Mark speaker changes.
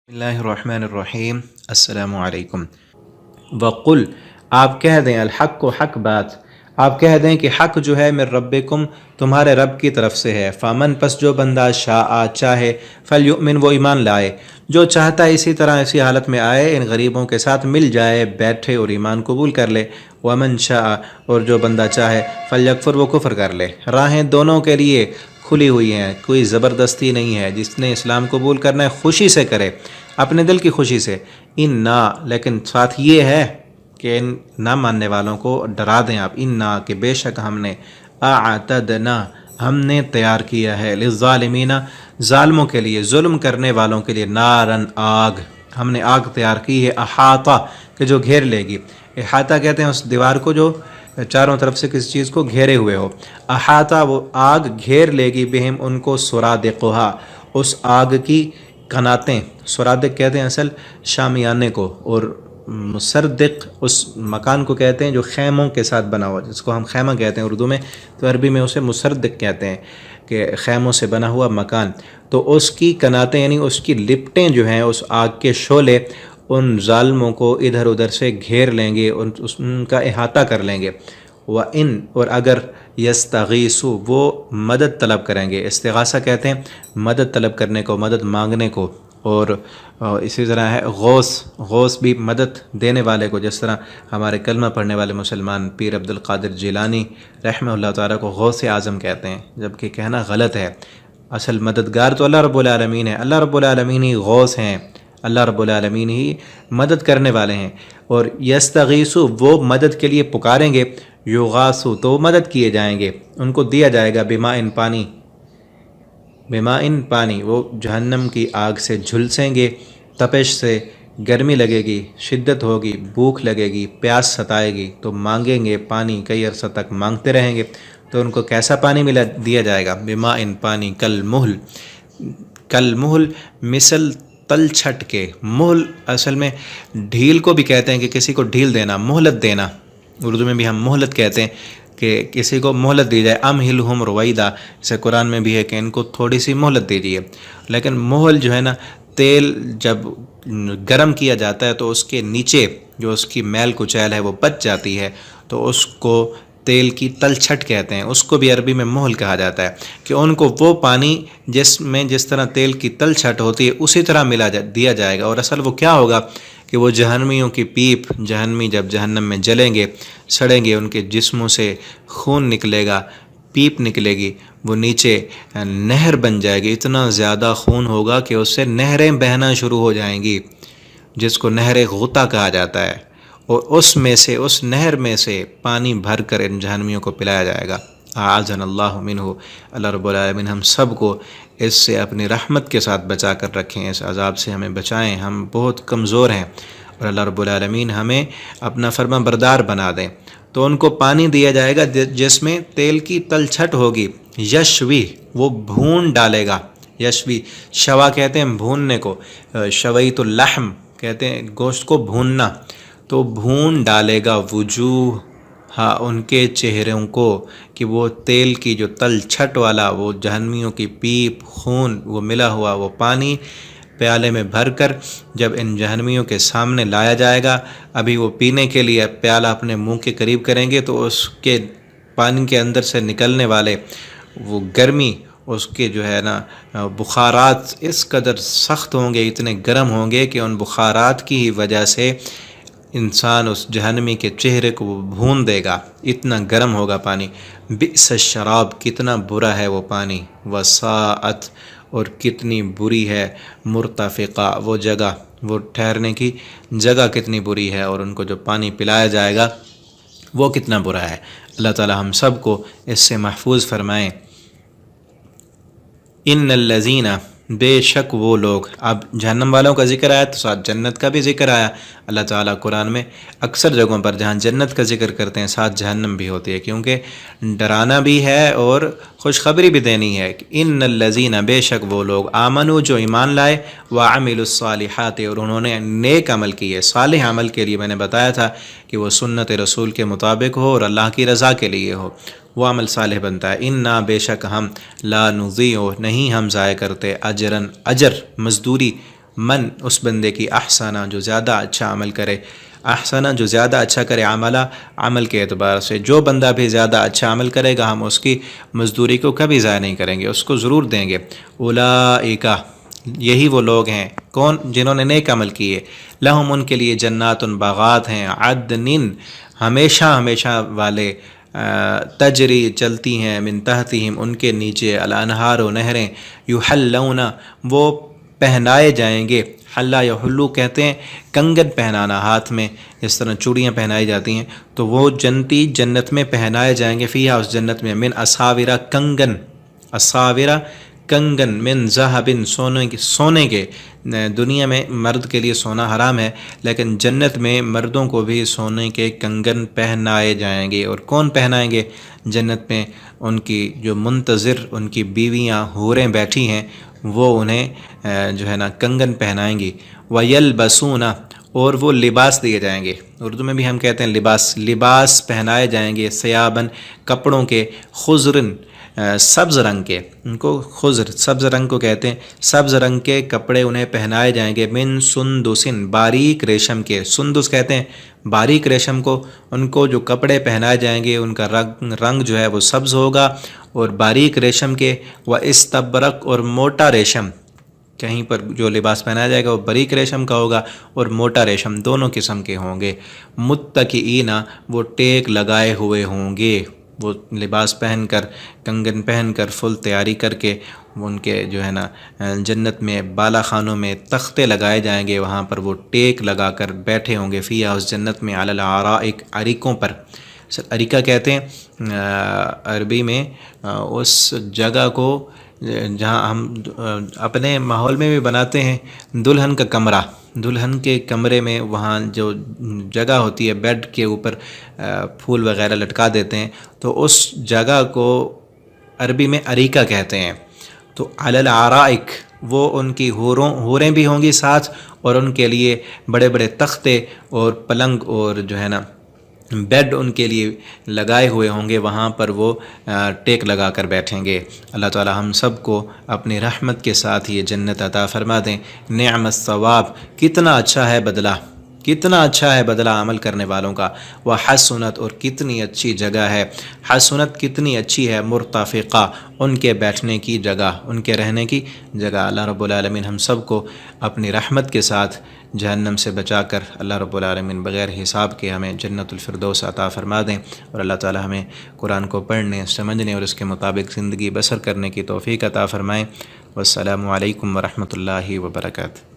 Speaker 1: बिस्मिल्लाहिर्रहमानिर्रहीम अस्सलामु अलैकुम। वक़ुल, आप कह दें, अलहक़ को हक़ बात, आप कह दें कि हक़ जो है मिर रब्बिकुम, तुम्हारे रब की तरफ से है। फ़मन, पस जो बंदा शाआ चाहे, फ़लयुमिन, वो ईमान लाए। जो चाहता है इसी तरह इसी हालत में आए, इन गरीबों के साथ मिल जाए, बैठे और ईमान कबूल कर ले। वमन शाआ, और जो बंदा चाहे, फ़लयकफ़ुर, वो कुफ़्र कर ले। राहें दोनों के लिए खुली हुई हैं, कोई ज़बरदस्ती नहीं है। जिसने इस्लाम कबूल करना है खुशी से करे, अपने दिल की खुशी से। इन्ना, लेकिन साथ ये है कि इन ना मानने वालों को डरा दें आप। इन्ना, कि बेशक हमने, आतदना, हमने तैयार किया है, लिज़्ज़ालिमीना, ज़ालिमों के लिए, जुल्म करने वालों के लिए, नारन, आग, हमने आग तैयार की है। अहाता, कि जो घेर लेगी। अहाता कहते हैं उस दीवार को जो चारों तरफ से किसी चीज़ को घेरे हुए हो। अहाता, वो आग घेर लेगी, बिहिम, उनको, सुरादिक़ुहा, उस आग की कनातें। सुरादिक कहते हैं असल शामियाने को, और मुसरदिक उस मकान को कहते हैं जो खैमों के साथ बना हुआ, जिसको हम खैमा कहते हैं उर्दू में, तो अरबी में उसे मुसरदिक कहते हैं कि खैमों से बना हुआ मकान। तो उसकी कनातें यानी उसकी लिपटें जो हैं, उस आग के शोले उन ज़ालिमों को इधर उधर से घेर लेंगे, उनका अहाता कर लेंगे। व इन, और अगर यस्तगीसु, वो मदद तलब करेंगे। इस्तिगासा कहते हैं मदद तलब करने को, मदद मांगने को। और इसी तरह है गौस, गौस भी मदद देने वाले को, जिस तरह हमारे कलमा पढ़ने वाले मुसलमान पीर अब्दुल क़ादिर जिलानी रहमतुल्लाह ताला को गौस आज़म कहते हैं, जबकि कहना गलत है। असल मददगार तो अल्लाह रब्बुल आलमीन है, अल्लाह रब्बुल आलमीन ही गौस हैं, अल्लाह रब्बुल आलमीन ही मदद करने वाले हैं। और यस्तगीसु, वो मदद के लिए पुकारेंगे। युगासु, तो मदद किए जाएंगे, उनको दिया जाएगा। बिमा इन, पानी, बिमा इन, पानी, वो जहन्नम की आग से झुलसेंगे, तपिश से, गर्मी लगेगी, शिद्दत होगी, भूख लगेगी, प्यास सताएगी, तो मांगेंगे पानी, कई अरसा तक मांगते रहेंगे। तो उनको कैसा पानी मिला दिया जाएगा? बिमा इन, पानी, कल मुहल, कल मुहल, मिसल तल छट के। मुहल असल में ढील को भी कहते हैं, कि किसी को ढील देना, मोहलत देना, उर्दू में भी हम मोहलत कहते हैं कि किसी को मोहलत दी जाए। अमहिलहुम रुवैदा, जैसे कुरान में भी है कि इनको थोड़ी सी मोहलत दीजिए। लेकिन मोहल जो है ना, तेल जब गरम किया जाता है तो उसके नीचे जो उसकी मैल कुचैल है वो बच जाती है, तो उसको तेल की तलछट कहते हैं। उसको भी अरबी में मोहल कहा जाता है। कि उनको वो पानी जिसमें जिस तरह तेल की तलछट होती है उसी तरह दिया जाएगा। और असल वो क्या होगा कि वो जहन्नमियों की पीप, जहन्नमी जब जहन्नम में जलेंगे, सड़ेंगे, उनके जिस्मों से खून निकलेगा, पीप निकलेगी, वो नीचे नहर बन जाएगी। इतना ज़्यादा खून होगा कि उससे नहरें बहना शुरू हो जाएंगी, जिसको नहर गुता कहा जाता है। और उसमें से, उस नहर में से पानी भर कर इन जहन्नमियों को पिलाया जाएगा। आज़नल्लाहु मिन्हु, अल्लाह रब्बुल आलमीन हम सब को इससे अपनी रहमत के साथ बचा कर रखें, इस अज़ाब से हमें बचाएं। हम बहुत कमज़ोर हैं और अल्लाह रब्बुल आलमीन हमें अपना फर्मा बरदार बना दें। तो उनको पानी दिया जाएगा जिसमें तेल की तलछट होगी। यशवी, वो भून डालेगा। यशवी, शवा कहते हैं भूनने को, शवई तो लहम कहते हैं गोश्त को भूनना। तो भून डालेगा वजूह, हाँ, उनके चेहरों को, कि वो तेल की जो तलछट वाला, वो जहन्नमियों की पीप, खून, वो मिला हुआ वो पानी प्याले में भरकर जब इन जहन्नमियों के सामने लाया जाएगा, अभी वो पीने के लिए प्याला अपने मुंह के करीब करेंगे, तो उसके पानी के अंदर से निकलने वाले वो गर्मी, उसके जो है ना बुखारात इस कदर सख्त होंगे, इतने गर्म होंगे कि उन बुखारात की ही वजह से इंसान उस जहन्नमी के चेहरे को भून देगा। इतना गर्म होगा पानी। बिस शराब, कितना बुरा है वो पानी। वसाअत, और कितनी बुरी है। मुर्तफ़िक़ा, वो जगह, वो ठहरने की जगह कितनी बुरी है। और उनको जो पानी पिलाया जाएगा वो कितना बुरा है। अल्लाह ताला हम सब को इससे महफूज फरमाएँ। इन्नल्लज़ीना, बेशक वो लोग। अब जहन्नम वालों का ज़िक्र आया तो साथ जन्नत का भी ज़िक्र आया। अल्लाह ताला कुरान में अक्सर जगहों पर जहाँ जन्नत का ज़िक्र करते हैं साथ जहन्नम भी होती है, क्योंकि डराना भी है और खुशखबरी भी देनी है। इन्नल्लज़ीना, बेशक वो लोग, आमनु, जो ईमान लाए, व अमिलुस्सालिहात, और उन्होंने नेक अमल किए। सालिह अमल के लिए मैंने बताया था कि वो सुन्नत रसूल के मुताबिक हो और अल्लाह की रज़ा के लिए हो, वो अमल सालेह बनता है। इन्ना, बेशक हम, ला नुज़ीउ, नहीं हम ज़ाय करते, अजरन, अजर, मजदूरी, من اس بندے کی احسنہ جو زیادہ اچھا عمل کرے، احسنہ جو زیادہ اچھا کرے، عمل کے اعتبار سے جو بندہ بھی زیادہ اچھا عمل کرے گا ہم اس کی مزدوری کو کبھی ضائع نہیں کریں گے، اس کو ضرور دیں گے۔ اولئک یہی وہ لوگ ہیں کون؟ جنہوں نے نیک عمل کیے، لہم ان کے لیے جنات باغات ہیں، عدن ہمیشہ ہمیشہ والے، تجری چلتی ہیں، من تحتہم ان کے نیچے، الانہار و نہریں، یحلون وہ پہنائے جائیں گے، حلا یحلو کہتے ہیں کنگن پہنانا ہاتھ میں، جس طرح چوڑیاں پہنائی جاتی ہیں، تو وہ جنتی جنت میں پہنائے جائیں گے، فیہا اس جنت میں، من اساورہ کنگن، اساورہ کنگن، من ذہب سونے کے۔ دنیا میں مرد کے لیے سونا حرام ہے، لیکن جنت میں مردوں کو بھی سونے کے کنگن پہنائے جائیں گے۔ اور کون پہنائیں گے جنت میں؟ ان کی جو منتظر ان کی بیویاں حوریں بیٹھی ہیں وہ انہیں جو ہے نا کنگن پہنائیں گی۔ وَيَلْبَسُونَ اور وہ لباس دیے جائیں گے، اردو میں بھی ہم کہتے ہیں لباس پہنائے جائیں گے، ثیابن کپڑوں کے، خضرن سبز رنگ کے، ان کو خضر سبز رنگ کو کہتے ہیں، سبز رنگ کے کپڑے انہیں پہنائے جائیں گے، من سندسن باریک ریشم کے، سندس کہتے ہیں باریک ریشم کو، ان کو جو کپڑے پہنائے جائیں گے ان کا رنگ جو ہے وہ سبز ہوگا اور باریک ریشم کے، و استبرق اور موٹا ریشم، کہیں پر جو لباس پہنایا جائے گا وہ باریک ریشم کا ہوگا اور موٹا ریشم، دونوں قسم کے ہوں گے۔ متکئین وہ ٹیک لگائے ہوئے ہوں گے، وہ لباس پہن کر، کنگن پہن کر، فل تیاری کر کے، ان کے جو ہے نا جنت میں بالا خانوں میں تختے لگائے جائیں گے، وہاں پر وہ ٹیک لگا کر بیٹھے ہوں گے، فیہا اس جنت میں، علی الارائک اریکوں پر۔ اریکہ کہتے ہیں عربی میں اس جگہ کو جہاں ہم اپنے ماحول میں بھی بناتے ہیں، دلہن کا کمرہ، دلہن کے کمرے میں وہاں جو جگہ ہوتی ہے بیڈ کے اوپر پھول وغیرہ لٹکا دیتے ہیں، تو اس جگہ کو عربی میں اریکہ کہتے ہیں۔ تو علی الارائک وہ ان کی حوریں بھی ہوں گی ساتھ، اور ان کے لیے بڑے بڑے تختے اور پلنگ اور جو ہے نا بیڈ ان کے لیے لگائے ہوئے ہوں گے، وہاں پر وہ ٹیک لگا کر بیٹھیں گے۔ اللہ تعالی ہم سب کو اپنی رحمت کے ساتھ یہ جنت عطا فرما دیں۔ نعم الثواب کتنا اچھا ہے بدلہ، کتنا اچھا ہے بدلہ عمل کرنے والوں کا، وحسنت اور کتنی اچھی جگہ ہے، حسنت کتنی اچھی ہے، مرتفقہ ان کے بیٹھنے کی جگہ، ان کے رہنے کی جگہ۔ اللہ رب العالمین ہم سب کو اپنی رحمت کے ساتھ جہنم سے بچا کر اللہ رب العالمین بغیر حساب کے ہمیں جنت الفردوس عطا فرما دیں، اور اللہ تعالی ہمیں قرآن کو پڑھنے، سمجھنے اور اس کے مطابق زندگی بسر کرنے کی توفیق عطا فرمائیں۔ والسلام علیکم ورحمۃ اللہ وبرکاتہ۔